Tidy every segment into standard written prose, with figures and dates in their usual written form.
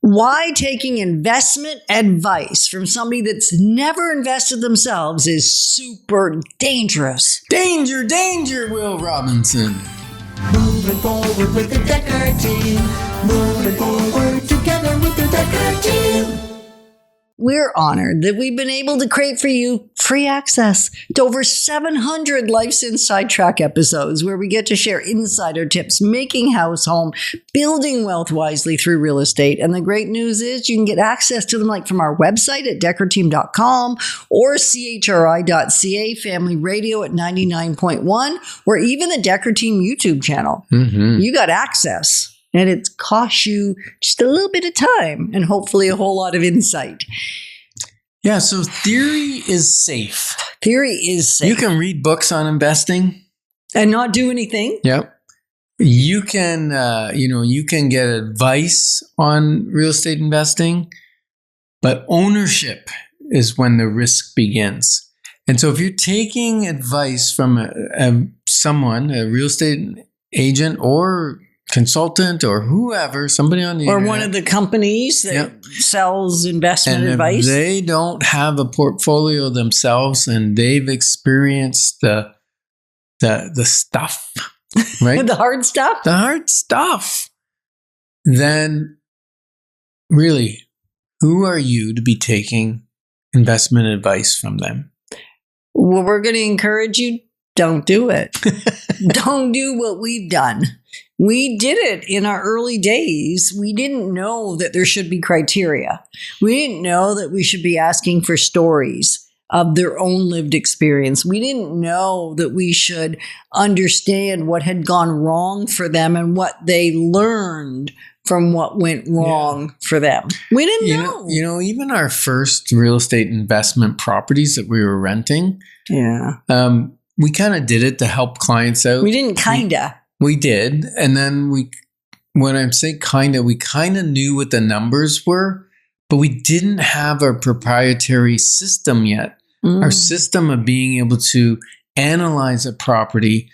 Why taking investment advice from somebody that's never invested themselves is super dangerous. Danger, danger, Will Robinson. Moving forward with the Dekker team. Moving forward together with the Dekker team. We're honored that we've been able to create for you free access to over 700 Life's Inside Track episodes where we get to share insider tips, making house home, building wealth wisely through real estate. And the great news is you can get access to them like from our website at deckerteam.com or chri.ca, family radio at 99.1, or even the Dekker Team YouTube channel. You got access. And it costs you just a little bit of time and hopefully a whole lot of insight. Yeah, so theory is safe. Theory is safe. You can read books on investing. And not do anything. Yep. You can, you can get advice on real estate investing, but ownership is when the risk begins. And so if you're taking advice from someone, a real estate agent or consultant or whoever, somebody on the internet, one of the companies that sells investment and advice. If they don't have a portfolio themselves and they've experienced the stuff, right? The hard stuff. Then really, who are you to be taking investment advice from them? Well, we're going to encourage you. Don't do it. Don't do what we've done. We did it in our early days. We didn't know that there should be criteria. We didn't know that we should be asking for stories of their own lived experience. We didn't know that we should understand what had gone wrong for them and what they learned from what went wrong for them. We didn't know. Even our first real estate investment properties that we were renting. Yeah. We kind of did it to help clients out. We didn't kinda. We did. And then when I say kinda, we kind of knew what the numbers were, but we didn't have our proprietary system yet. Our system of being able to analyze a property,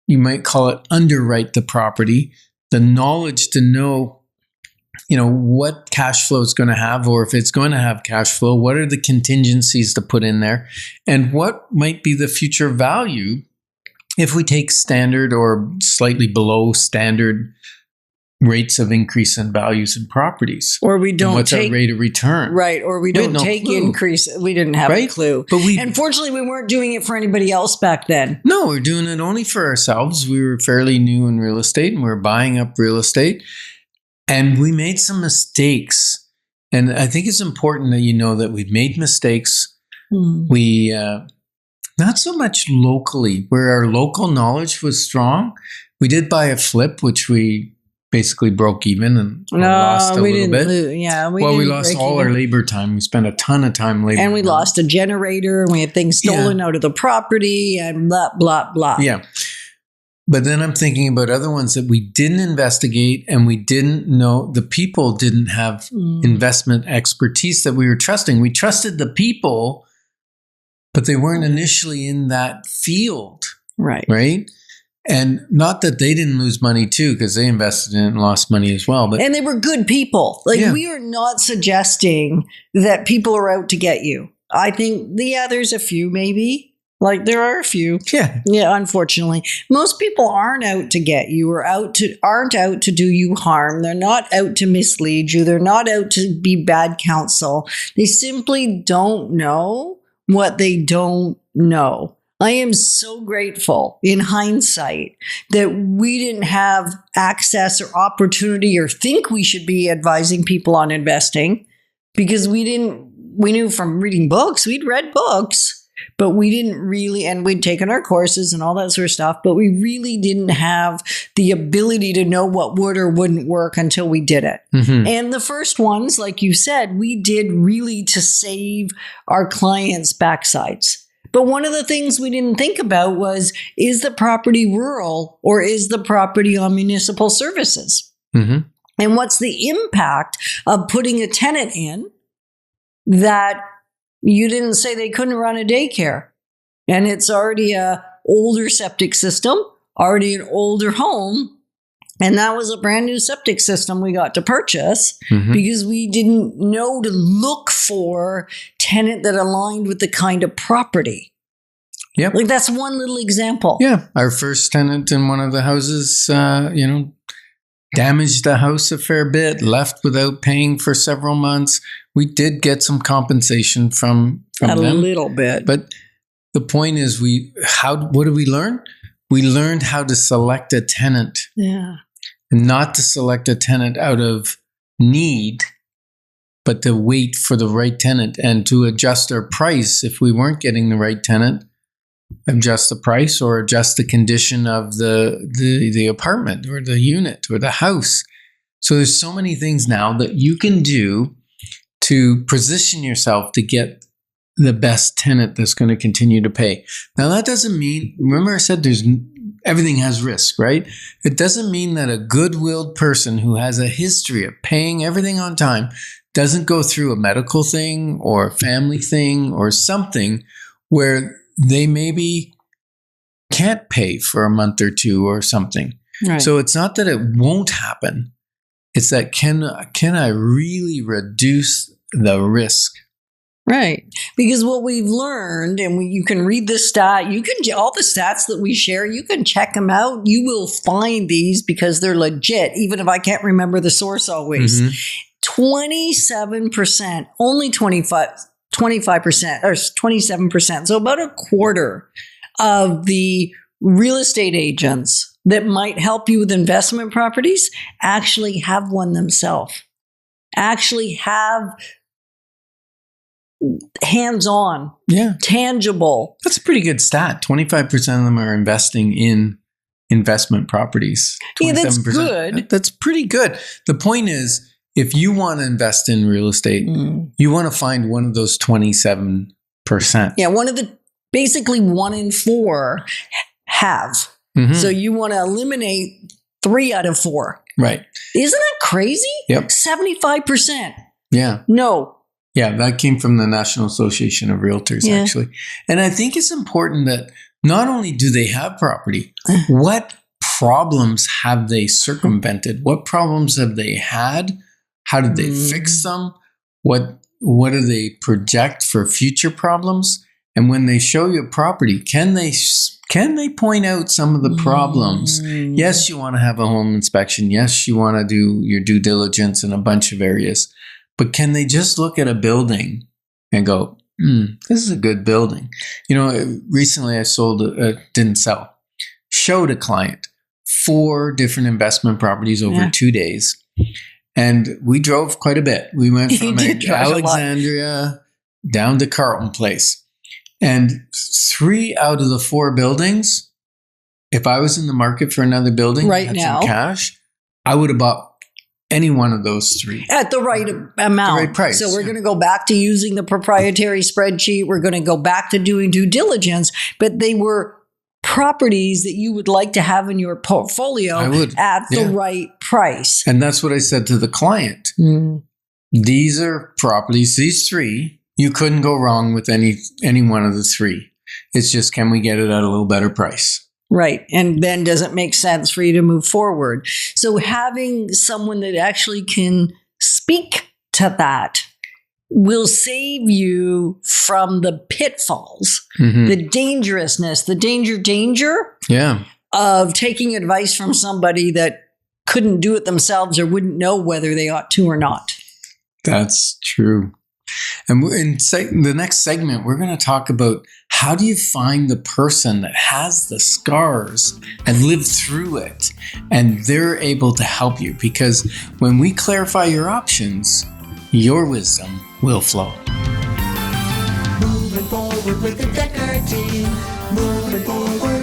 you might call it underwrite the property, the knowledge to know, what cash flow is going to have, or if it's going to have cash flow, what are the contingencies to put in there, and what might be the future value if we take standard or slightly below standard rates of increase in values in properties. Or we don't what's our rate of return? Right. Or we don't take increase. We didn't have a clue. But unfortunately, we weren't doing it for anybody else back then. No, we're doing it only for ourselves. We were fairly new in real estate and we were buying up real estate. And we made some mistakes. And I think it's important that you know that we've made mistakes. We, not so much locally, where our local knowledge was strong. We did buy a flip, which we basically broke even and lost a little bit. We lost all our labor time. We spent a ton of time labor. And we lost a generator and we had things stolen out of the property and blah, blah, blah. Yeah. But then I'm thinking about other ones that we didn't investigate and we didn't know. The people didn't have investment expertise that we were trusting. We trusted the people, but they weren't initially in that field. Right. Right. And not that they didn't lose money too, because they invested in it and lost money as well. And they were good people. We are not suggesting that people are out to get you. I think, there's a few maybe. There are a few. Yeah. Yeah, unfortunately. Most people aren't out to get you or aren't out to do you harm. They're not out to mislead you. They're not out to be bad counsel. They simply don't know what they don't know. I am so grateful in hindsight that we didn't have access or opportunity or think we should be advising people on investing because we knew from reading books, we'd read books. But we didn't really, and we'd taken our courses and all that sort of stuff, but we really didn't have the ability to know what would or wouldn't work until we did it. And the first ones, like you said, we did really to save our clients' backsides. But one of the things we didn't think about was, is the property rural or is the property on municipal services? And what's the impact of putting a tenant in that you didn't say they couldn't run a daycare, and it's already a older septic system, already an older home, And that was a brand new septic system we got to purchase because we didn't know to look for tenant that aligned with the kind of property. Yep. Like that's one little example. Yeah. Our first tenant in one of the houses, damaged the house a fair bit, left without paying for several months. We did get some compensation from A them. little bit. But the point is, what did we learn? We learned how to select a tenant. Yeah. And not to select a tenant out of need, but to wait for the right tenant and to adjust our price if we weren't getting the right tenant. Adjust the price or adjust the condition of the apartment or the unit or the house. So there's so many things now that you can do to position yourself to get the best tenant that's going to continue to pay. Now that doesn't mean, remember I said everything has risk, right? It doesn't mean that a good-willed person who has a history of paying everything on time doesn't go through a medical thing or a family thing or something where they maybe can't pay for a month or two or something. Right. So it's not that it won't happen. It's that can I really reduce the risk? Right. Because what we've learned, and you can read the stat, all the stats that we share, you can check them out. You will find these because they're legit, even if I can't remember the source always. 27%, only 25% or 27%. So about a quarter of the real estate agents that might help you with investment properties actually have one themselves, actually have hands-on, tangible. That's a pretty good stat. 25% of them are investing in investment properties. 27%. Yeah, that's good. That's pretty good. The point is, if you want to invest in real estate, you want to find one of those 27%. Yeah, basically 1 in 4 have. So you want to eliminate 3 out of 4. Right. Isn't that crazy? Yep. 75%. Yeah. No. Yeah, that came from the National Association of Realtors, actually. And I think it's important that not only do they have property, what problems have they circumvented? What problems have they had? How did they fix them? What do they project for future problems? And when they show you a property, can they point out some of the problems? Yes, you want to have a home inspection. Yes, you want to do your due diligence in a bunch of areas. But can they just look at a building and go, this is a good building? Recently I didn't sell, showed a client 4 different investment properties over 2 days. And we drove quite a bit. We went from Alexandria down to Carlton Place. And 3 out of the 4 buildings, if I was in the market for another building, right had now, some cash, I would have bought any one of those 3. At the right amount. The right price. So we're going to go back to using the proprietary spreadsheet. We're going to go back to doing due diligence. But they were properties that you would like to have in your portfolio at the right price. And that's what I said to the client. These are properties, these 3, you couldn't go wrong with any one of the 3. It's just, can we get it at a little better price? Right. And then does it make sense for you to move forward? So having someone that actually can speak to that will save you from the pitfalls, the dangerousness, the danger of taking advice from somebody that couldn't do it themselves or wouldn't know whether they ought to or not. That's true. And in the next segment, we're going to talk about how do you find the person that has the scars and lived through it, and they're able to help you. Because when we clarify your options, your wisdom will flow. Moving forward with the Dekker team. Moving forward.